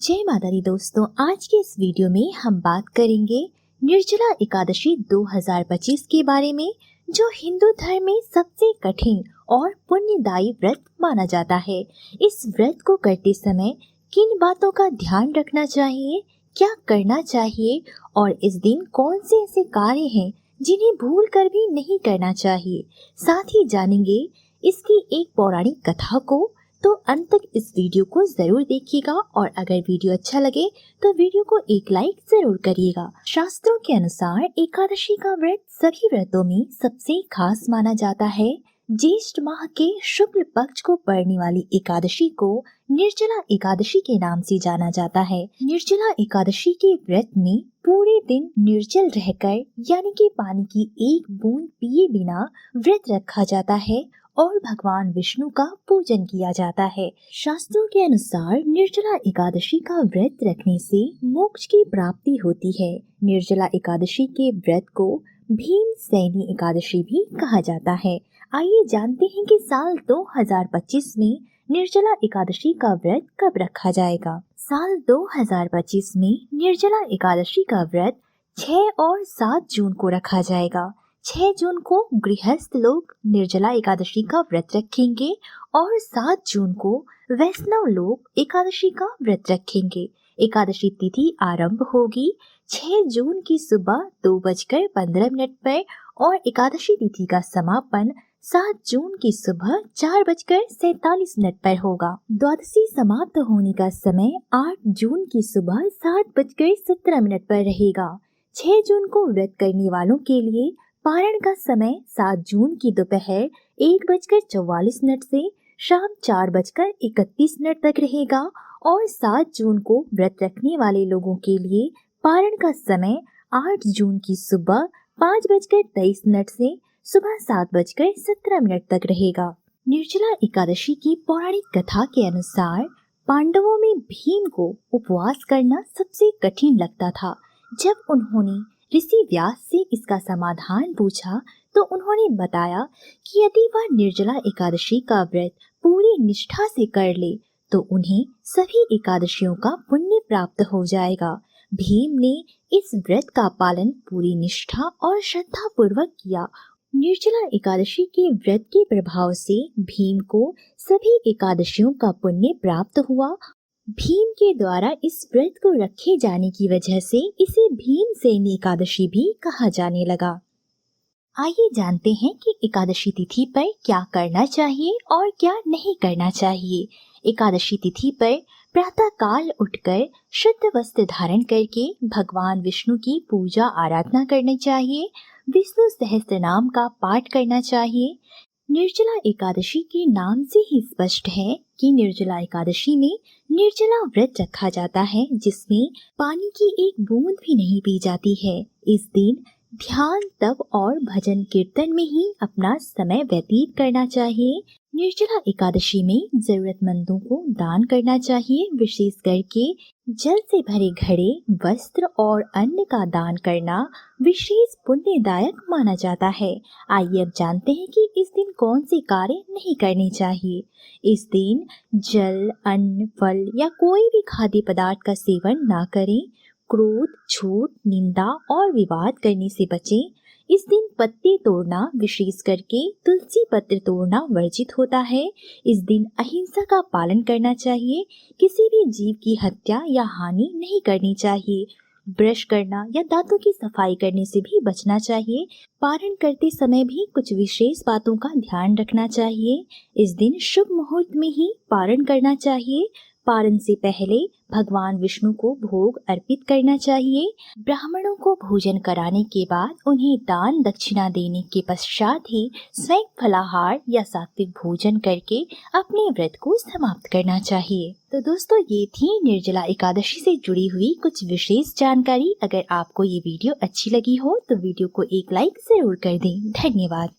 जय माता दी दोस्तों, आज के इस वीडियो में हम बात करेंगे निर्जला एकादशी 2025 के बारे में, जो हिंदू धर्म में सबसे कठिन और पुण्यदायी व्रत माना जाता है। इस व्रत को करते समय किन बातों का ध्यान रखना चाहिए, क्या करना चाहिए और इस दिन कौन से ऐसे कार्य हैं जिन्हें भूल कर भी नहीं करना चाहिए। साथ ही जानेंगे इसकी एक पौराणिक कथा को। तो अंत तक इस वीडियो को जरूर देखिएगा और अगर वीडियो अच्छा लगे तो वीडियो को एक लाइक जरूर करिएगा। शास्त्रों के अनुसार एकादशी का व्रत सभी व्रतों में सबसे खास माना जाता है। ज्येष्ठ माह के शुक्ल पक्ष को पड़ने वाली एकादशी को निर्जला एकादशी के नाम से जाना जाता है। निर्जला एकादशी के व्रत में पूरे दिन निर्जल रहकर यानी कि पानी की एक बूंद पिए बिना व्रत रखा जाता है और भगवान विष्णु का पूजन किया जाता है। शास्त्रों के अनुसार निर्जला एकादशी का व्रत रखने से मोक्ष की प्राप्ति होती है। निर्जला एकादशी के व्रत को भीमसेनी एकादशी भी कहा जाता है। आइए जानते हैं कि साल 2025 में निर्जला एकादशी का व्रत कब रखा जाएगा। साल 2025 में निर्जला एकादशी का व्रत 6 और 7 जून को रखा जाएगा। 6 जून को गृहस्थ लोग निर्जला एकादशी का व्रत रखेंगे और 7 जून को वैष्णव लोग एकादशी का व्रत रखेंगे। एकादशी तिथि आरंभ होगी 6 जून की सुबह 2:15 पर और एकादशी तिथि का समापन 7 जून की सुबह 4:47 पर होगा। द्वादशी समाप्त होने का समय 8 जून की सुबह 7:17 पर रहेगा। 6 जून को व्रत करने वालों के लिए पारण का समय 7 जून की दोपहर 1:44 से शाम 4:31 तक रहेगा और 7 जून को व्रत रखने वाले लोगों के लिए पारण का समय 8 जून की सुबह 5:23 से सुबह 7:17 तक रहेगा। निर्जला एकादशी की पौराणिक कथा के अनुसार पांडवों में भीम को उपवास करना सबसे कठिन लगता था। जब उन्होंने ऋषि व्यास से इसका समाधान पूछा तो उन्होंने बताया कि यदि वह निर्जला एकादशी का व्रत पूरी निष्ठा से कर ले तो उन्हें सभी एकादशियों का पुण्य प्राप्त हो जाएगा। भीम ने इस व्रत का पालन पूरी निष्ठा और श्रद्धा पूर्वक किया। निर्जला एकादशी के व्रत के प्रभाव से भीम को सभी एकादशियों का पुण्य प्राप्त हुआ। भीम के द्वारा इस व्रत को रखे जाने की वजह से इसे भीमसेनी एकादशी भी कहा जाने लगा। आइए जानते हैं कि एकादशी तिथि पर क्या करना चाहिए और क्या नहीं करना चाहिए। एकादशी तिथि पर प्रातः काल उठकर शुद्ध वस्त्र धारण करके भगवान विष्णु की पूजा आराधना करनी चाहिए। विष्णु सहस्त्र नाम का पाठ करना चाहिए। निर्जला एकादशी के नाम से ही स्पष्ट है कि निर्जला एकादशी में निर्जला व्रत रखा जाता है, जिसमें पानी की एक बूंद भी नहीं पी जाती है। इस दिन ध्यान, तप और भजन कीर्तन में ही अपना समय व्यतीत करना चाहिए। निर्जला एकादशी में जरूरतमंदों को दान करना चाहिए। विशेष करके जल से भरे घड़े, वस्त्र और अन्न का दान करना विशेष पुण्यदायक माना जाता है। आइए अब जानते हैं कि इस दिन कौन से कार्य नहीं करने चाहिए। इस दिन जल, अन्न, फल या कोई भी खाद्य पदार्थ का सेवन ना करें। क्रोध, झूठ, निंदा और विवाद करने से बचें। इस दिन पत्ते तोड़ना, विशेष करके तुलसी पत्र तोड़ना वर्जित होता है। इस दिन अहिंसा का पालन करना चाहिए। किसी भी जीव की हत्या या हानि नहीं करनी चाहिए। ब्रश करना या दांतों की सफाई करने से भी बचना चाहिए। पारण करते समय भी कुछ विशेष बातों का ध्यान रखना चाहिए। इस दिन शुभ मुहूर्त में ही पारण करना चाहिए। पारण से पहले भगवान विष्णु को भोग अर्पित करना चाहिए। ब्राह्मणों को भोजन कराने के बाद उन्हें दान दक्षिणा देने के पश्चात ही स्वयं फलाहार या सात्विक भोजन करके अपने व्रत को समाप्त करना चाहिए। तो दोस्तों, ये थी निर्जला एकादशी से जुड़ी हुई कुछ विशेष जानकारी। अगर आपको ये वीडियो अच्छी लगी हो तो वीडियो को एक लाइक जरूर कर दें। धन्यवाद।